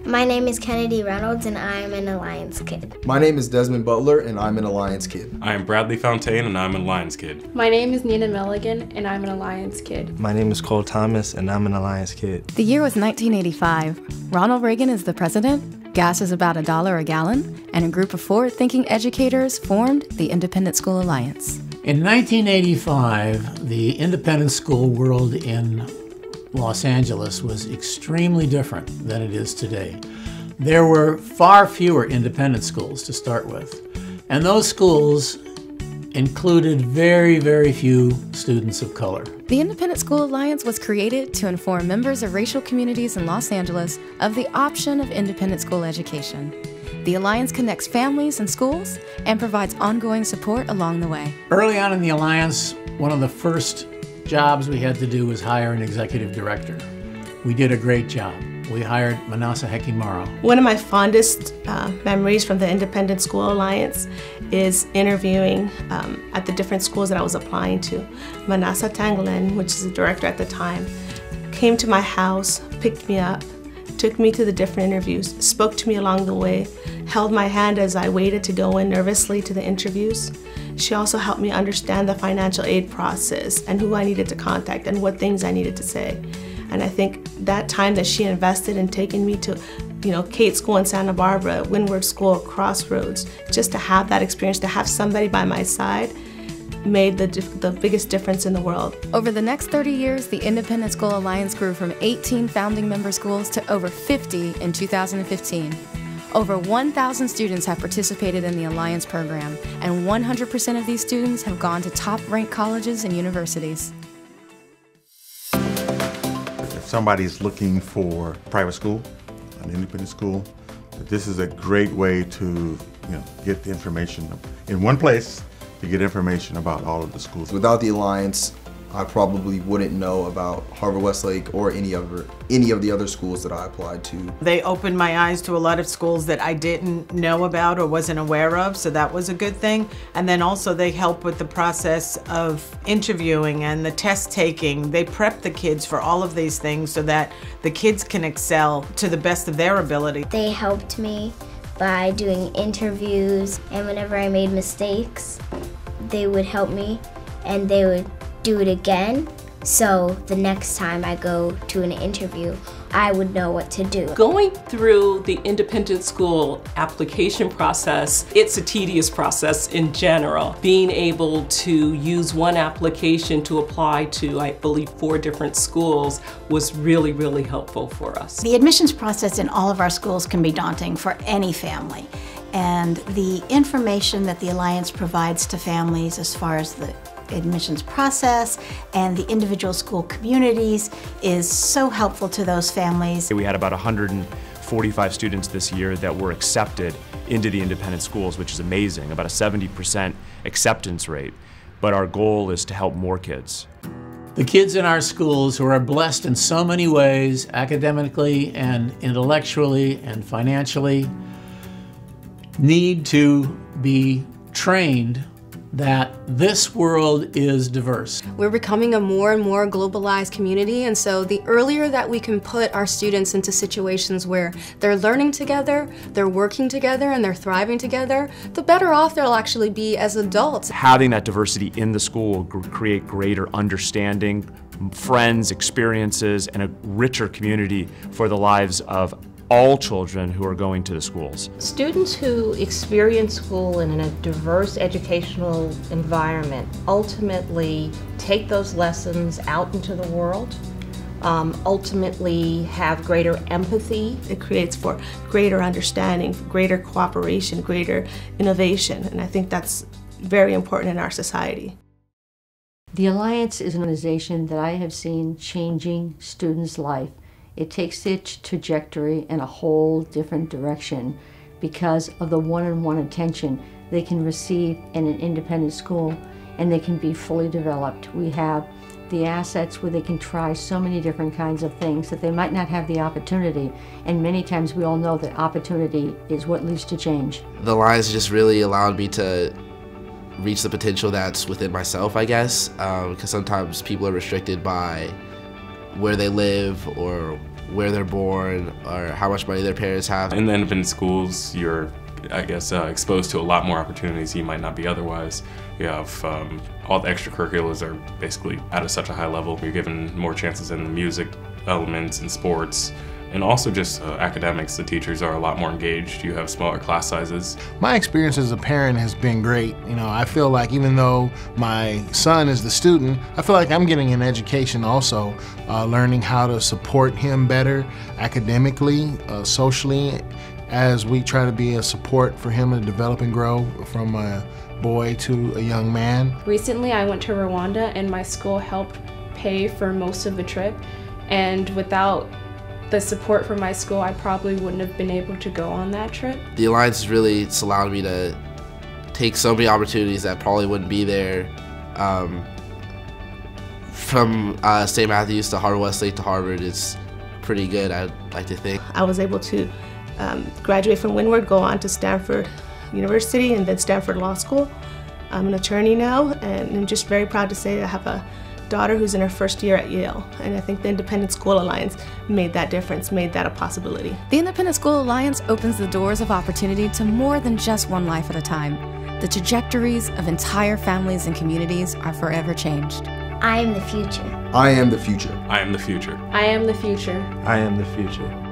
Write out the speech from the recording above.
My name is Kennedy Reynolds and I am an Alliance kid. My name is Desmond Butler and I'm an Alliance kid. I am Bradley Fontaine and I'm an Alliance kid. My name is Nina Milligan and I'm an Alliance kid. My name is Cole Thomas and I'm an Alliance kid. The year was 1985. Ronald Reagan is the president, gas is about $1 a gallon, and a group of forward-thinking educators formed the Independent School Alliance. In 1985, the independent school world in Los Angeles was extremely different than it is today. There were far fewer independent schools to start with, and those schools included very, very few students of color. The Independent School Alliance was created to inform members of racial communities in Los Angeles of the option of independent school education. The Alliance connects families and schools and provides ongoing support along the way. Early on in the Alliance, one of the first jobs we had to do was hire an executive director. We did a great job. We hired Manasa Hekimaro. One of my fondest memories from the Independent School Alliance is interviewing at the different schools that I was applying to. Manasa Tanglen, which is the director at the time, came to my house, picked me up, took me to the different interviews, spoke to me along the way, held my hand as I waited to go in nervously to the interviews. She also helped me understand the financial aid process and who I needed to contact and what things I needed to say. And I think that time that she invested in taking me to, Kate School in Santa Barbara, Windward School, Crossroads, just to have that experience, to have somebody by my side, made the biggest difference in the world. Over the next 30 years, the Independent School Alliance grew from 18 founding member schools to over 50 in 2015. Over 1,000 students have participated in the Alliance program, and 100% of these students have gone to top-ranked colleges and universities. If somebody's looking for private school, an independent school, this is a great way to get the information in one place, to get information about all of the schools. Without the Alliance, I probably wouldn't know about Harvard-Westlake or any of the other schools that I applied to. They opened my eyes to a lot of schools that I didn't know about or wasn't aware of, so that was a good thing. And then also they help with the process of interviewing and the test taking. They prep the kids for all of these things so that the kids can excel to the best of their ability. They helped me by doing interviews, and whenever I made mistakes, they would help me and they would do it again, so the next time I go to an interview, I would know what to do. Going through the independent school application process, it's a tedious process in general. Being able to use one application to apply to, I believe, 4 different schools was really, really helpful for us. The admissions process in all of our schools can be daunting for any family. And the information that the Alliance provides to families as far as the admissions process and the individual school communities is so helpful to those families. We had about 145 students this year that were accepted into the independent schools, which is amazing, about a 70% acceptance rate. But our goal is to help more kids. The kids in our schools who are blessed in so many ways, academically and intellectually and financially, need to be trained that this world is diverse. We're becoming a more and more globalized community, and so the earlier that we can put our students into situations where they're learning together, they're working together, and they're thriving together, the better off they'll actually be as adults. Having that diversity in the school will create greater understanding, friends, experiences, and a richer community for the lives of all children who are going to the schools. Students who experience school in a diverse educational environment ultimately take those lessons out into the world, ultimately have greater empathy. It creates for greater understanding, greater cooperation, greater innovation, and I think that's very important in our society. The Alliance is an organization that I have seen changing students' life. It takes their trajectory in a whole different direction because of the one-on-one attention they can receive in an independent school, and they can be fully developed. We have the assets where they can try so many different kinds of things that they might not have the opportunity, and many times we all know that opportunity is what leads to change. The Alliance just really allowed me to reach the potential that's within myself, I guess, because sometimes people are restricted by where they live or where they're born or how much money their parents have. In the independent schools, you're, I guess, exposed to a lot more opportunities you might not be otherwise. You have all the extracurriculars are basically at such a high level. You're given more chances in the music elements and sports, and also just academics. The teachers are a lot more engaged. You have smaller class sizes. My experience as a parent has been great. You know, I feel like even though my son is the student, I feel like I'm getting an education also, learning how to support him better academically, socially, as we try to be a support for him to develop and grow from a boy to a young man. Recently I went to Rwanda and my school helped pay for most of the trip, and without the support from my school, I probably wouldn't have been able to go on that trip. The Alliance has really allowed me to take so many opportunities that probably wouldn't be there. From St. Matthews to Harvard-Westlake to Harvard is pretty good, I'd like to think. I was able to graduate from Windward, go on to Stanford University and then Stanford Law School. I'm an attorney now, and I'm just very proud to say that I have a daughter who's in her first year at Yale, and I think the Independent School Alliance made that difference, made that a possibility. The Independent School Alliance opens the doors of opportunity to more than just one life at a time. The trajectories of entire families and communities are forever changed. I am the future. I am the future. I am the future. I am the future. I am the future.